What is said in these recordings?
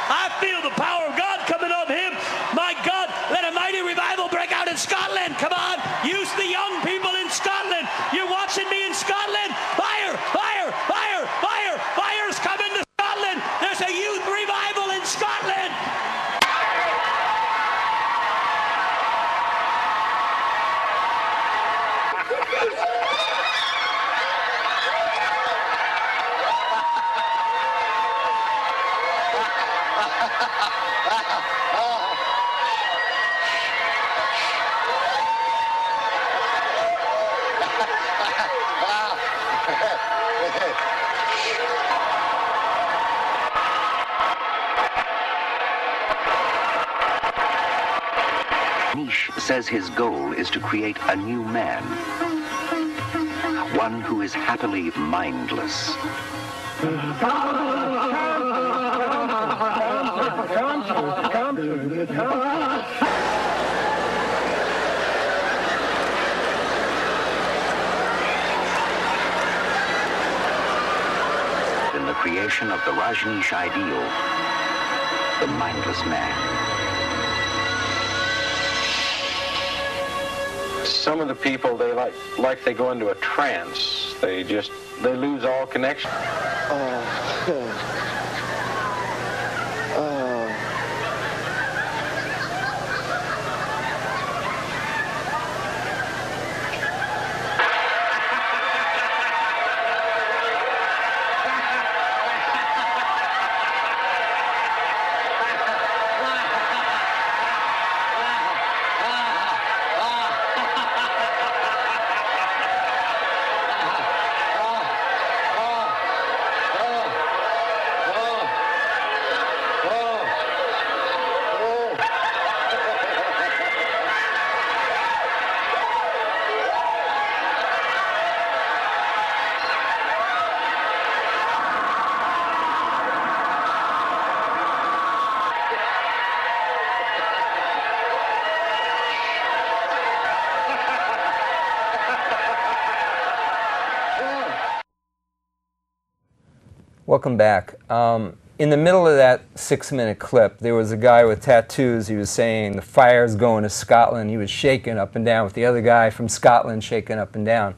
I feel the power of God coming on him. My God, let a mighty revival break out in Scotland. Come on, use the young people in Scotland. You're watching me in Scotland. Fire, fire, fire, fire, fire's coming to Scotland. There's a youth revival in Scotland. Niche says his goal is to create a new man, one who is happily mindless. In the creation of the Rajneesh ideal, the mindless man. Some of the people, they like they go into a trance. They lose all connection. Welcome back. In the middle of that 6-minute clip, there was a guy with tattoos. He was saying, the fire's going to Scotland. He was shaking up and down with the other guy from Scotland shaking up and down.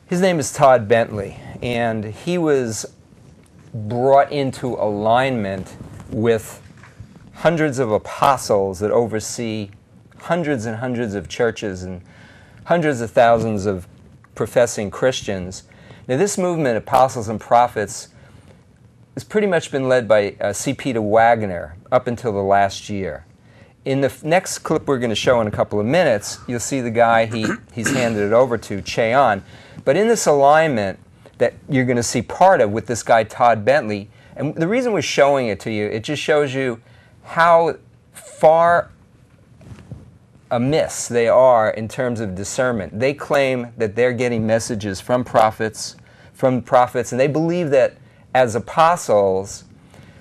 His name is Todd Bentley, and he was brought into alignment with hundreds of apostles that oversee hundreds and hundreds of churches and hundreds of thousands of professing Christians. Now, this movement, Apostles and Prophets, has pretty much been led by C. Peter Wagner up until the last year. In the next clip we're going to show in a couple of minutes, you'll see the guy he's handed it over to, Cheon. But in this alignment that you're going to see part of with this guy Todd Bentley, and the reason we're showing it to you, it just shows you how far amiss they are in terms of discernment. They claim that they're getting messages from prophets, and they believe that as apostles,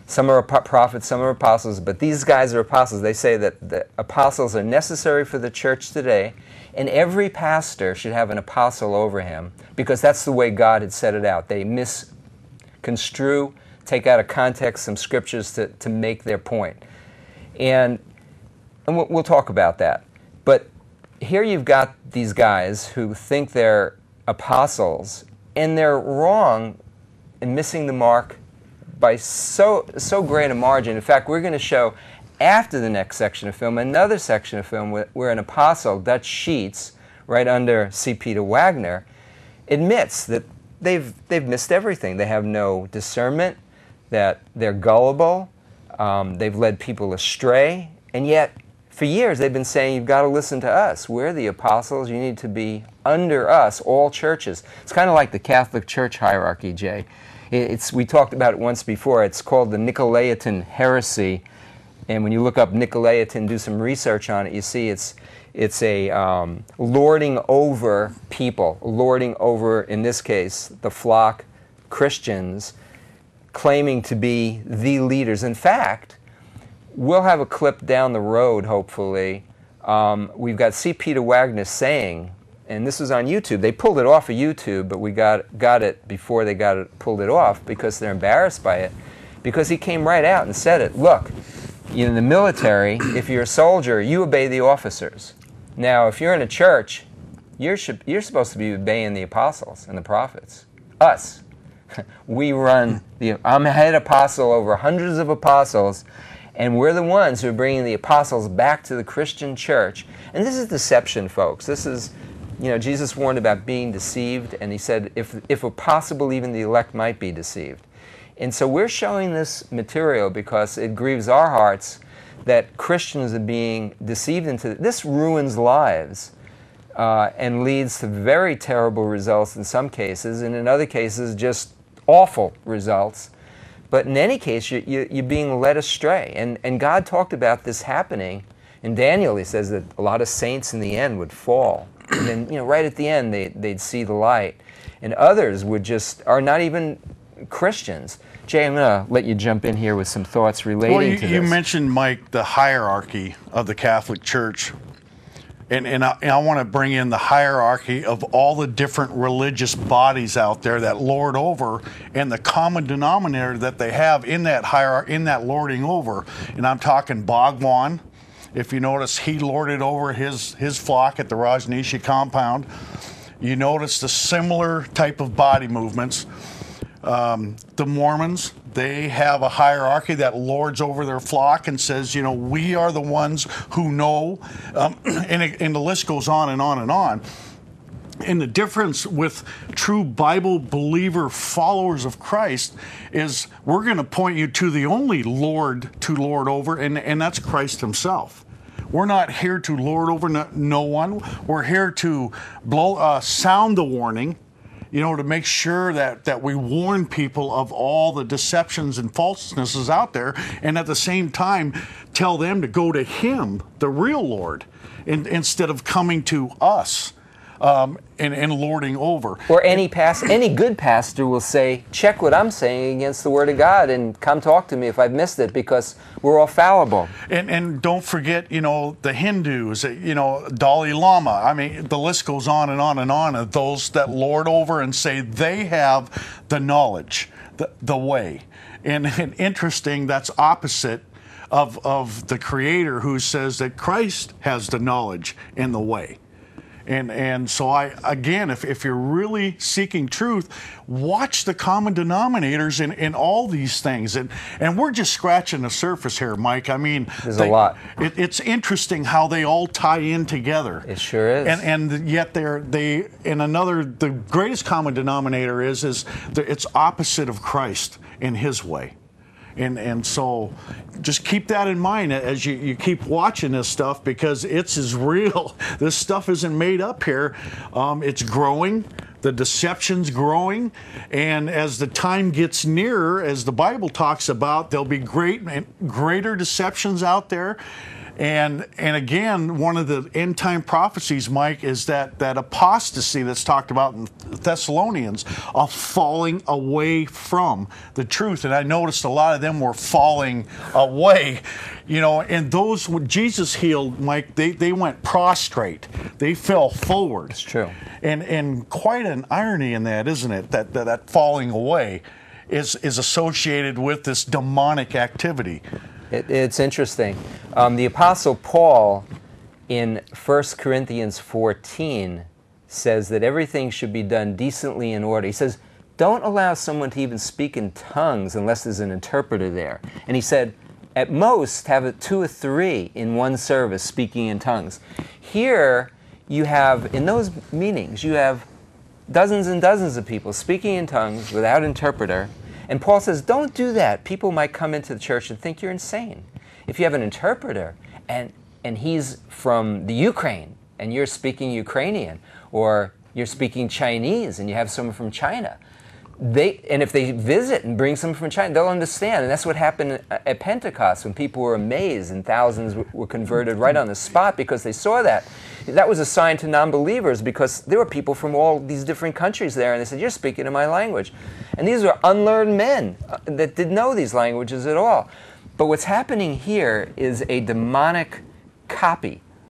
some are prophets, some are apostles, but these guys are apostles. They say that the apostles are necessary for the church today, and every pastor should have an apostle over him, because that's the way God had set it out. They misconstrue, take out of context some scriptures to make their point. And we'll talk about that. But here you've got these guys who think they're apostles, and they're wrong and missing the mark by so great a margin. In fact, we're going to show after the next section of film another section of film where an apostle, Dutch Sheets, right under C. Peter Wagner, admits that they've missed everything. They have no discernment, that they're gullible, they've led people astray, and yet for years they've been saying, you've got to listen to us. We're the apostles. You need to be under us, all churches. It's kind of like the Catholic Church hierarchy, Jay. We talked about it once before. It's called the Nicolaitan heresy. And when you look up Nicolaitan, do some research on it, you see it's a lording over people, lording over, in this case, the flock, Christians, claiming to be the leaders. In fact, we'll have a clip down the road, hopefully. We've got C. Peter Wagner saying, and this was on YouTube. They pulled it off of YouTube, but we got it before they pulled it off because they're embarrassed by it. because he came right out and said it. Look, in the military, if you're a soldier, you obey the officers. Now, if you're in a church, you're supposed to be obeying the apostles and the prophets. Us. We run, I'm a head apostle over hundreds of apostles, and we're the ones who are bringing the apostles back to the Christian church. And this is deception, folks. This is, Jesus warned about being deceived, and he said, if possible, even the elect might be deceived. And so we're showing this material because it grieves our hearts that Christians are being deceived into this. Ruins lives and leads to very terrible results in some cases, and in other cases just awful results. But in any case, you're being led astray. And God talked about this happening. In Daniel, he says that a lot of saints in the end would fall. And then, right at the end, they'd see the light. And others are not even Christians. Jay, I'm going to let you jump in here with some thoughts relating to this. You mentioned, Mike, the hierarchy of the Catholic Church. And I want to bring in the hierarchy of all the different religious bodies out there that lord over, and the common denominator that they have in that hierarchy, in that lording over. And I'm talking Bhagwan. If you notice, he lorded over his flock at the Rajneesh compound. You notice the similar type of body movements. The Mormons, they have a hierarchy that lords over their flock and says, we are the ones who know, and the list goes on and on and on. And the difference with true Bible believer followers of Christ is we're going to point you to the only Lord to lord over, and that's Christ himself. We're not here to lord over no one. We're here to sound the warning, to make sure that we warn people of all the deceptions and falsenesses out there, and at the same time tell them to go to him, the real Lord, instead of coming to us and lording over. Or any good pastor will say, check what I'm saying against the Word of God and come talk to me if I've missed it, because we're all fallible. And don't forget, the Hindus, Dalai Lama. I mean, the list goes on and on and on of those that lord over and say they have the knowledge, the way. And interesting, that's opposite of the Creator, who says that Christ has the knowledge and the way. And so if you're really seeking truth, watch the common denominators in all these things. And we're just scratching the surface here, Mike. I mean, there's a lot. It's interesting how they all tie in together. It sure is. And yet the greatest common denominator is it's opposite of Christ in his way. And so just keep that in mind as you keep watching this stuff, because it's as real. This stuff isn't made up here. It's growing. The deception's growing. And as the time gets nearer, as the Bible talks about, there'll be greater deceptions out there. And again, one of the end time prophecies, Mike, is that apostasy that's talked about in Thessalonians, of falling away from the truth. And I noticed a lot of them were falling away, and those when Jesus healed, Mike, they went prostrate. They fell forward. It's true. And quite an irony in that, isn't it? That falling away is associated with this demonic activity. It's interesting. The Apostle Paul in 1 Corinthians 14 says that everything should be done decently in order. He says, don't allow someone to even speak in tongues unless there's an interpreter there. And he said, at most, have 2 or 3 in one service speaking in tongues. Here, you have, in those meetings, you have dozens and dozens of people speaking in tongues without interpreter. And Paul says, don't do that. People might come into the church and think you're insane. If you have an interpreter and he's from the Ukraine and you're speaking Ukrainian, or you're speaking Chinese and you have someone from China, and if they visit and bring someone from China, they'll understand. And that's what happened at Pentecost, when people were amazed and thousands were converted right on the spot because they saw that. That was a sign to non-believers, because there were people from all these different countries there, and they said, you're speaking in my language. And these were unlearned men that didn't know these languages at all. But what's happening here is a demonic copy